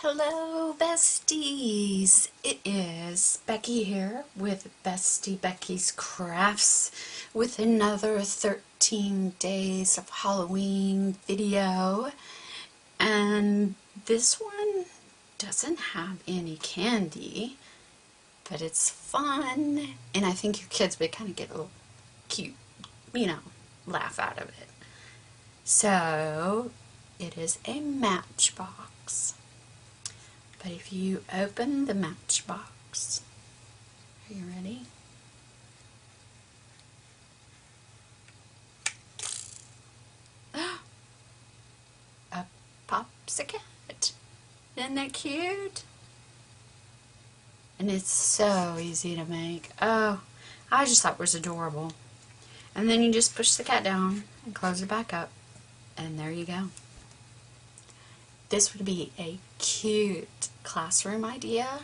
Hello, besties! It is Becky here with Bestie Becky's Crafts with another 13 Days of Halloween video. And this one doesn't have any candy, but it's fun. And I think your kids would kind of get a little cute, laugh out of it. So, it is a Matchbox. But if you open the Matchbox, are you ready? A popsicle. Isn't that cute? And it's so easy to make. Oh, I just thought it was adorable. And then you just push the cat down and close it back up. And there you go. This would be a cute classroom idea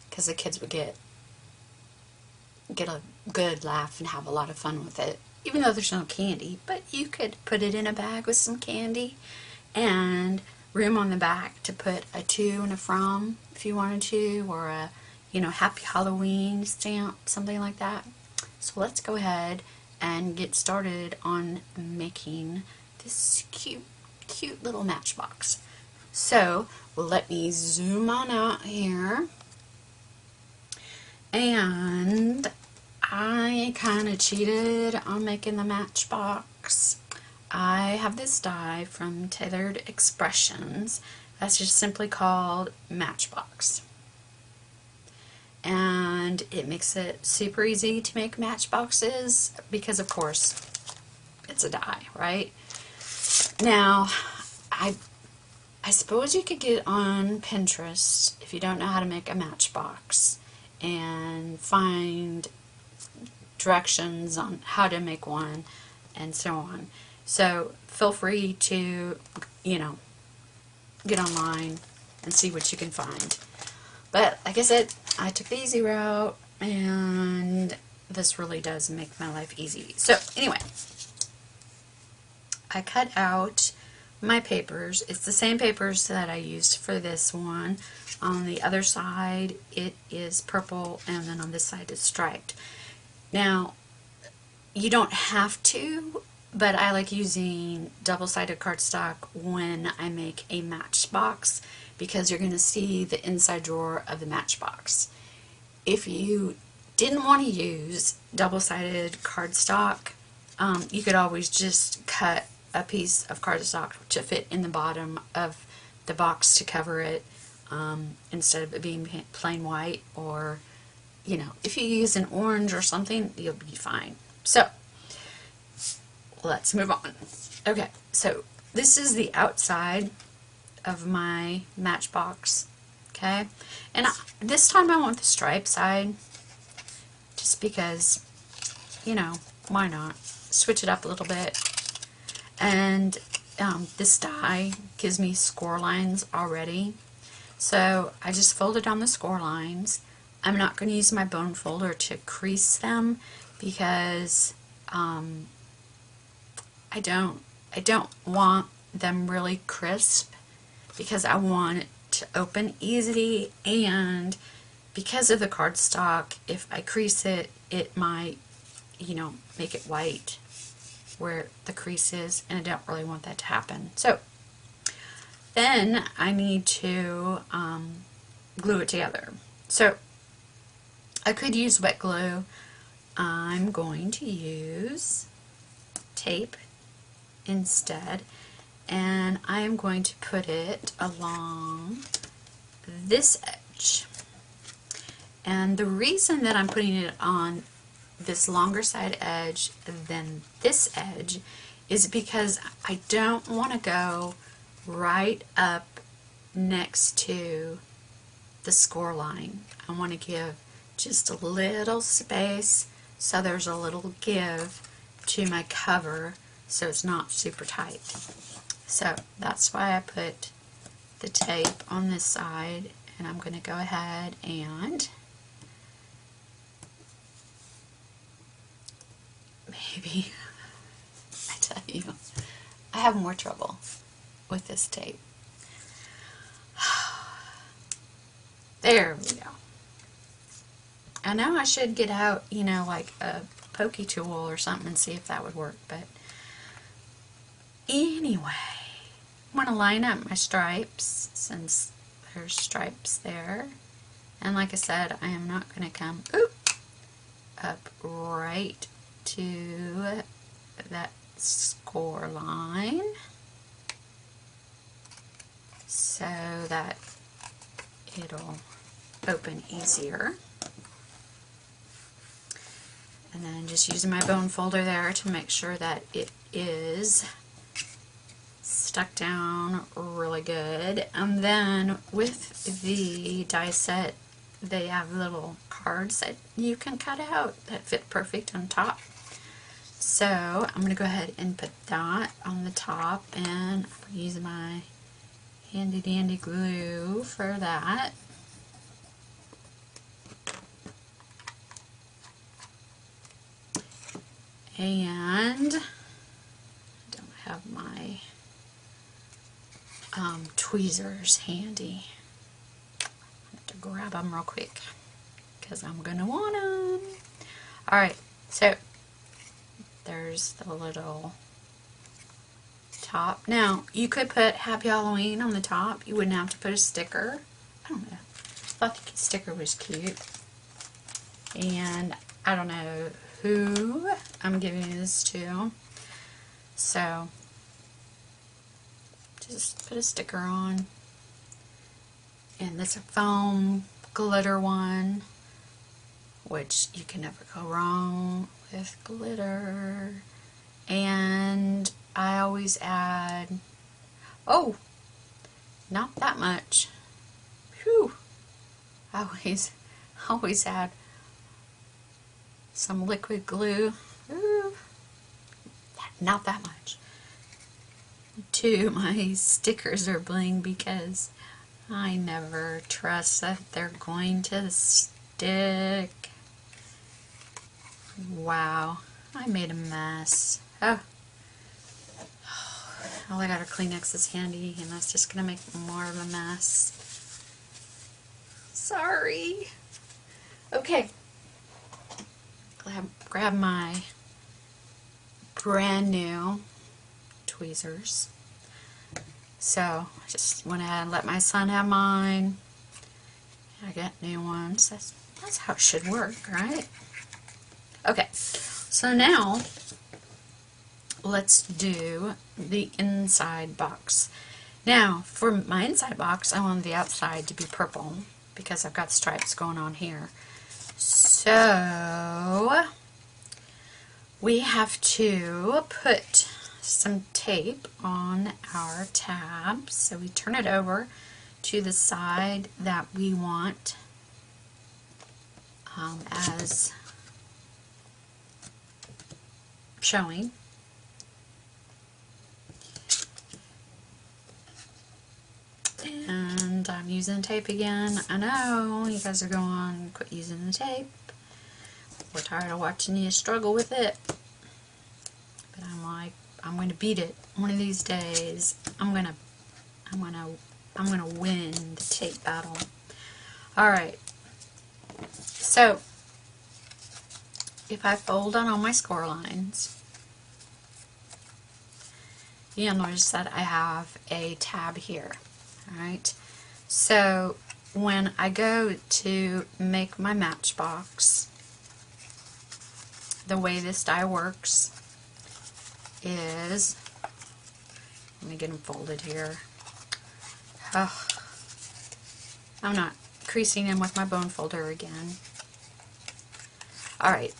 because the kids would get a good laugh and have a lot of fun with it, even though there's no candy. But you could put it in a bag with some candy and room on the back to put a to and a from if you wanted to, or a Happy Halloween stamp, something like that. So let's go ahead and get started on making this cute little Matchbox. So, let me zoom on out here, and I kind of cheated on making the Matchbox. I have this die from Tailored Expressions that's just simply called Matchbox, and it makes it super easy to make matchboxes because, of course, it's a die, right? Now, I suppose you could get on Pinterest if you don't know how to make a matchbox and find directions on how to make one and so on. So feel free to, get online and see what you can find. But like I said, I took the easy route, and this really does make my life easy. So anyway, I cut out my papers. It's the same papers that I used for this one. On the other side it is purple, and then on this side it's striped. Now, you don't have to, but I like using double-sided cardstock when I make a matchbox because you're going to see the inside drawer of the matchbox. If you didn't want to use double-sided cardstock, you could always just cut a piece of cardstock to fit in the bottom of the box to cover it, instead of it being plain white, or if you use an orange or something, you'll be fine. So let's move on. Okay, so this is the outside of my Matchbox. Okay, and this time I want the stripe side just because, why not switch it up a little bit. And this die gives me score lines already, so I just folded on the score lines. I'm not going to use my bone folder to crease them because I don't want them really crisp, because I want it to open easy, and because of the cardstock, if I crease it, it might make it white where the crease is, and I don't really want that to happen. So then I need to glue it together. So I could use wet glue. I'm going to use tape instead, and I am going to put it along this edge. And the reason that I'm putting it on this longer side edge than this edge is because I don't want to go right up next to the score line. I want to give just a little space so there's a little give to my cover so it's not super tight. So that's why I put the tape on this side, and I'm going to go ahead and maybe, I tell you, I have more trouble with this tape. There we go. And now I should get out, you know, like a pokey tool or something and see if that would work. But anyway, I want to line up my stripes since there's stripes there. And like I said, I am not going to come up right to that score line so that it'll open easier. And then just using my bone folder there to make sure that it is stuck down really good. And then with the die set, they have little cards that you can cut out that fit perfect on top. So I'm going to go ahead and put that on the top, and I'm using my handy dandy glue for that. And I don't have my tweezers handy. I have to grab them real quick because I'm going to want them. Alright, so there's the little top. Now, you could put Happy Halloween on the top. You wouldn't have to put a sticker. I don't know. I thought the sticker was cute. And I don't know who I'm giving this to. So, just put a sticker on. And this is a foam glitter one, which you can never go wrong with glitter. And I always add, oh, not that much. Whew. I always add some liquid glue. Ooh, not that much to my stickers or bling because I never trust that they're going to stick. Wow, I made a mess. Oh, all I got are Kleenexes handy, and that's just gonna make more of a mess. Sorry. Okay. Grab my brand new tweezers. So I just went ahead and let my son have mine. I got new ones. That's how it should work, right? Okay. So now let's do the inside box. Now for my inside box, I want the outside to be purple because I've got stripes going on here. So we have to put some tape on our tab. So we turn it over to the side that we want as showing. And I'm using tape again. I know you guys are going, quit using the tape. We're tired of watching you struggle with it. But I'm like, I'm going to beat it one of these days. I'm gonna win the tape battle. All right. So if I fold on all my score lines, you'll notice that I have a tab here. Alright, so when I go to make my Matchbox, the way this die works is, let me get them folded here. Oh, I'm not creasing in with my bone folder again. Alright,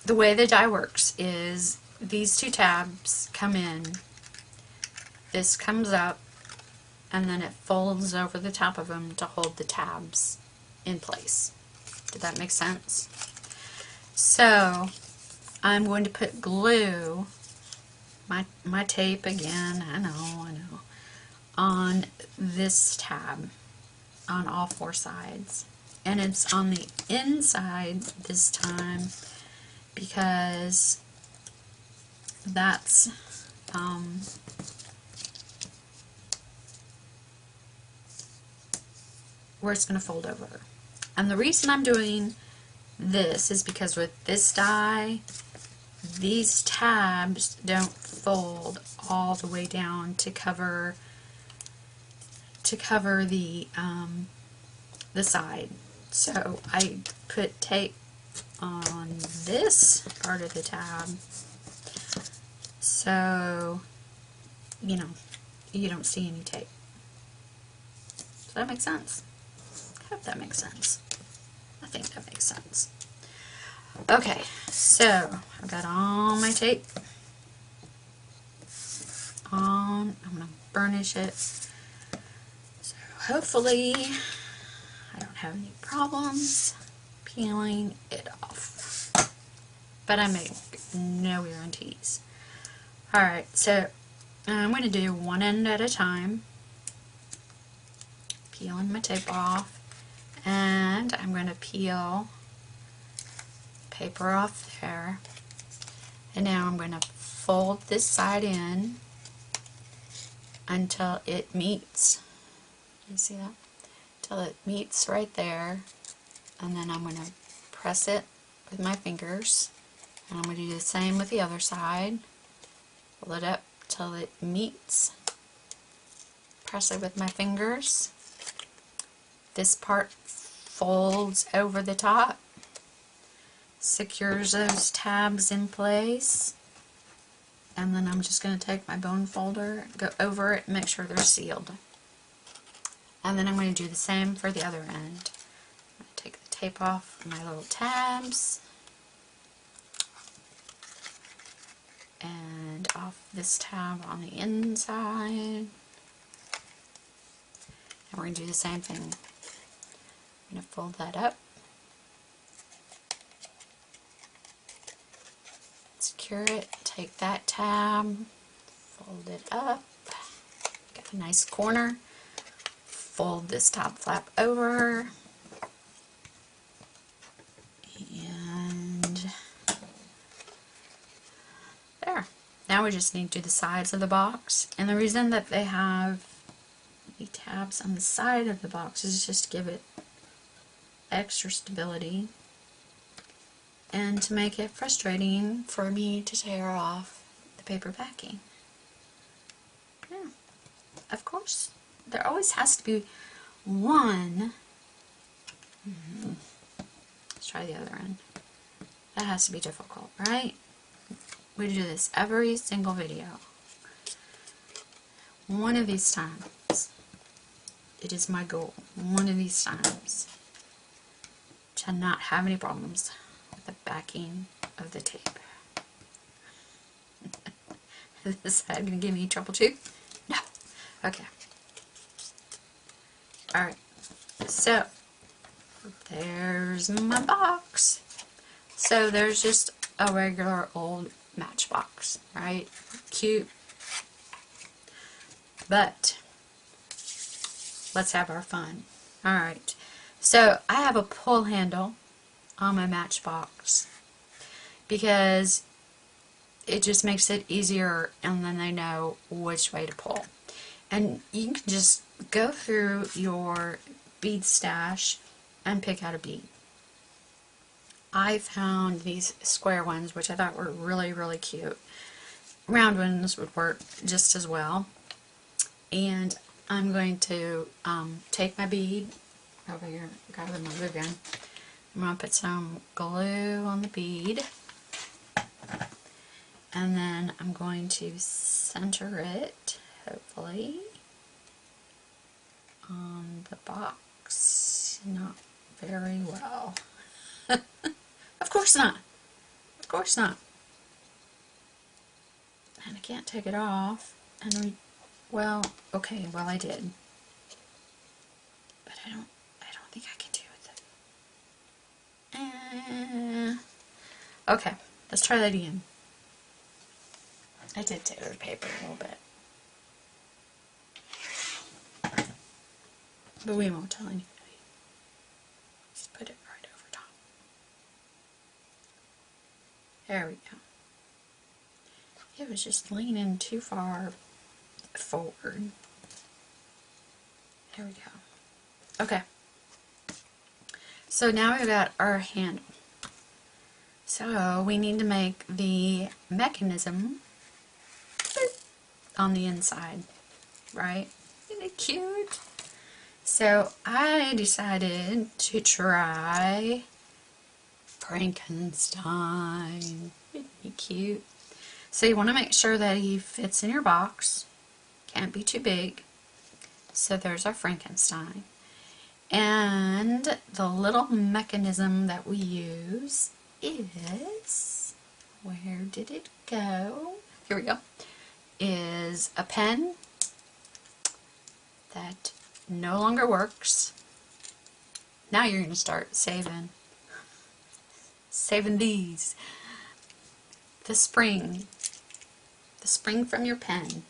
the way the die works is these two tabs come in, this comes up, and then it folds over the top of them to hold the tabs in place. Did that make sense? So I'm going to put glue, my tape again, I know, on this tab on all four sides. And it's on the inside this time because that's where it's going to fold over. And the reason I'm doing this is because with this die, these tabs don't fold all the way down to cover the side. So I put tape on this part of the tab, so you know you don't see any tape. Does that make sense? I hope that makes sense. I think that makes sense. Okay, so I've got all my tape on. I'm going to burnish it. So hopefully I don't have any problems peeling it off. But I make no guarantees. Alright, so I'm going to do one end at a time. Peeling my tape off. And I'm going to peel paper off there, and now I'm going to fold this side in until it meets, you see that? Until it meets right there, and then I'm going to press it with my fingers, and I'm going to do the same with the other side. Pull it up till it meets, press it with my fingers. This part folds over the top, secures those tabs in place, and then I'm just going to take my bone folder, go over it, and make sure they're sealed. And then I'm going to do the same for the other end. I'm going to take the tape off my little tabs, and off this tab on the inside. And we're going to do the same thing. I'm going to fold that up. Secure it, take that tab, fold it up, get a nice corner, fold this top flap over, and there. Now we just need to do the sides of the box, and the reason that they have the tabs on the side of the box is just to give it extra stability and to make it frustrating for me to tear off the paper backing. Yeah, of course, there always has to be one. Let's try the other end. That has to be difficult, right? We do this every single video. One of these times, it is my goal, one of these times, to not have any problems with the backing of the tape. Is this side going to give me trouble too? No. Okay. Alright. So, there's my box. So, there's just a regular old Matchbox, right? Cute. But, let's have our fun. Alright. So, I have a pull handle on my Matchbox because it just makes it easier, and then I know which way to pull. And you can just go through your bead stash and pick out a bead. I found these square ones, which I thought were really, really cute. Round ones would work just as well. And I'm going to take my bead over here, got it in my glue gun. I'm going to put some glue on the bead, and then I'm going to center it, hopefully, on the box. Not very well. Of course not. Of course not. And I can't take it off. And well, okay, well I did. But I don't think I can do it. Okay, let's try that again. I did tear the paper a little bit. But we won't tell anybody. Just put it right over top. There we go. It was just leaning too far forward. There we go. Okay, So now we've got our handle. So we need to make the mechanism on the inside, right? Isn't it cute? So I decided to try Frankenstein. Isn't he cute? So you want to make sure that he fits in your box. Can't be too big. So there's our Frankenstein. And the little mechanism that we use is, where did it go? Here we go. Is a pen that no longer works. Now you're going to start saving these. The spring from your pen.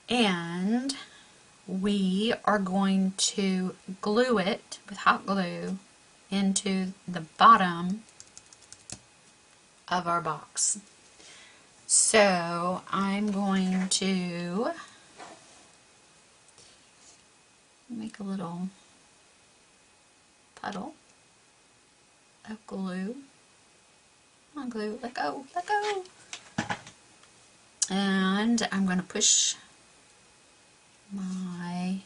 And we are going to glue it with hot glue into the bottom of our box. So I'm going to make a little puddle of glue. Come on, glue, let go, let go. And I'm going to push my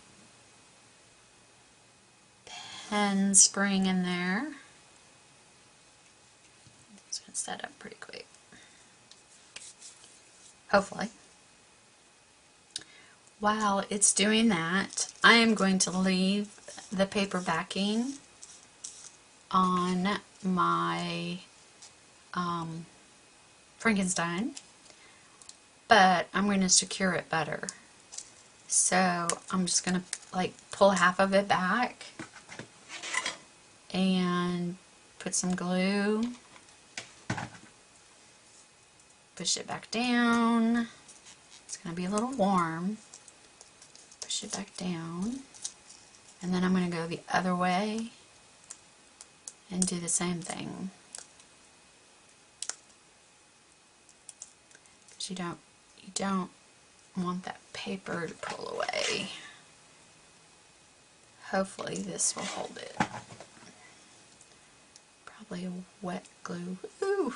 pen spring in there. It's going to set up pretty quick. Hopefully. While it's doing that, I am going to leave the paper backing on my Frankenstein, but I'm going to secure it better. So I'm just going to like pull half of it back and put some glue, push it back down. It's going to be a little warm. Push it back down, and then I'm going to go the other way and do the same thing. Because you don't want that paper to pull away. Hopefully this will hold it. Probably a wet glue. Ooh,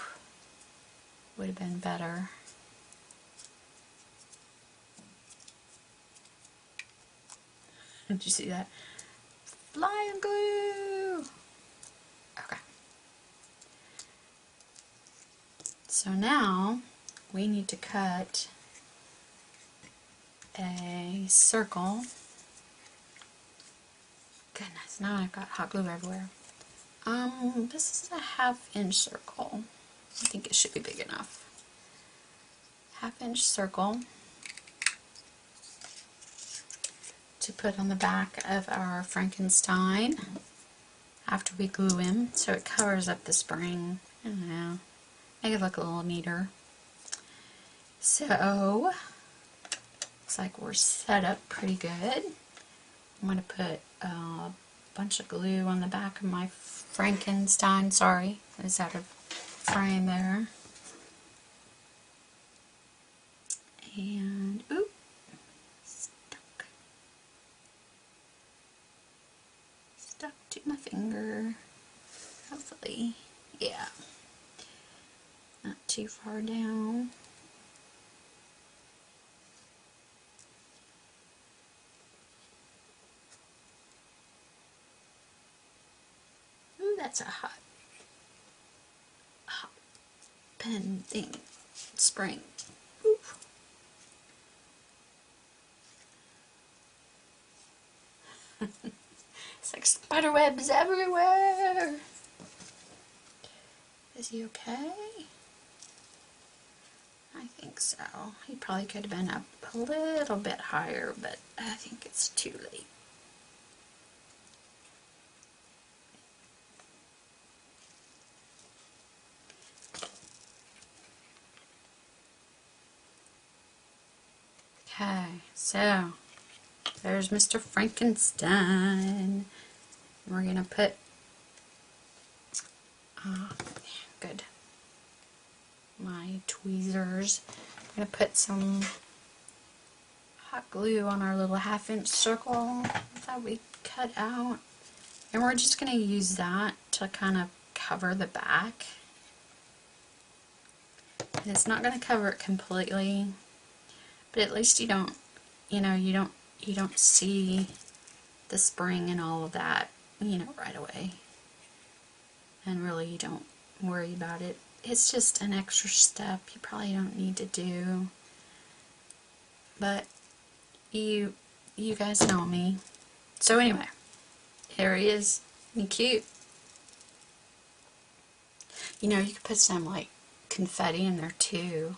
would have been better. Did you see that? Flying glue! Okay. So now we need to cut a circle. Goodness, now I've got hot glue everywhere. This is a 1/2 inch circle. I think it should be big enough. 1/2 inch circle to put on the back of our Frankenstein after we glue him, so it covers up the spring. I don't know, make it look a little neater. So looks like we're set up pretty good. I'm going to put a bunch of glue on the back of my Frankenstein. Sorry, it's out of frame there. And oop, stuck to my finger. Hopefully, yeah, not too far down. Ooh, that's a hot pen thing, spring. Ooh. It's like spider webs everywhere. Is he okay? I think so. He probably could have been up a little bit higher, but I think it's too late. Okay, so there's Mr. Frankenstein. We're going to put, good, my tweezers. I'm going to put some hot glue on our little 1/2 inch circle that we cut out. And we're just going to use that to kind of cover the back. And it's not going to cover it completely, but at least you don't, you don't see the spring and all of that, right away. And really you don't worry about it. It's just an extra step you probably don't need to do. But you guys know me. So anyway, here he is. Isn't he cute? You could put some like confetti in there too.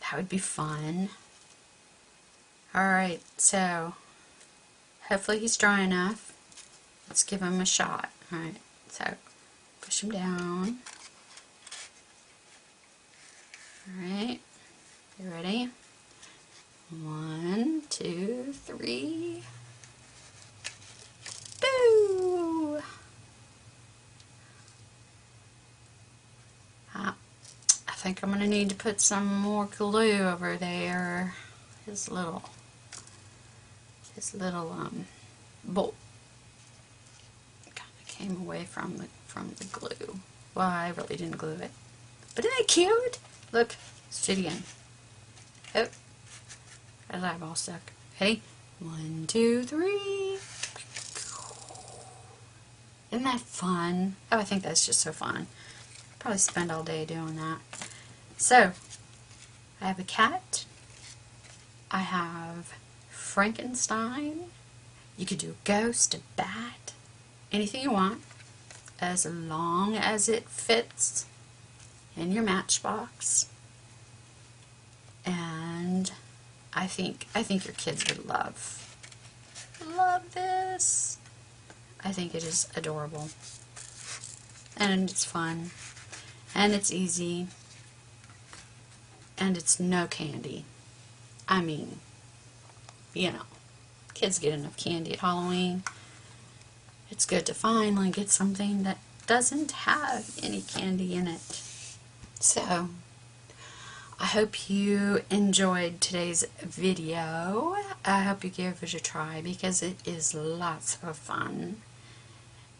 That would be fun. Alright, so hopefully he's dry enough. Let's give him a shot. Alright, so push him down. Alright, you ready? 1, 2, 3. Boo! I think I'm going to need to put some more glue over there. His little bolt kind of came away from the glue. Well, I really didn't glue it. But isn't it cute? Look, let's do it again. Oh, his eyeball stuck. Ready? 1, 2, 3. Isn't that fun? Oh, I think that's just so fun. Probably spend all day doing that. So, I have a cat. I have Frankenstein. You could do a ghost, a bat, anything you want, as long as it fits in your Matchbox. And I think your kids would love this. I think it is adorable. And it's fun. And it's easy. And it's no candy. I mean, kids get enough candy at Halloween. It's good to finally get something that doesn't have any candy in it. So, I hope you enjoyed today's video. I hope you give it a try because it is lots of fun.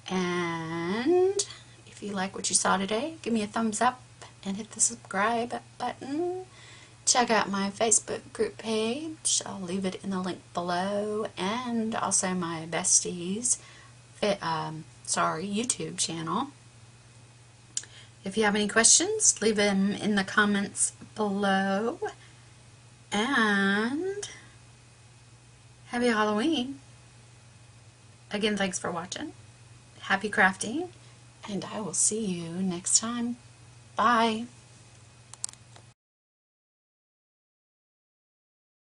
And if you like what you saw today, give me a thumbs up and hit the subscribe button. Check out my Facebook group page. I'll leave it in the link below, and also my besties YouTube channel. If you have any questions, leave them in the comments below. And happy Halloween. Again, thanks for watching. Happy crafting, and I will see you next time. Bye.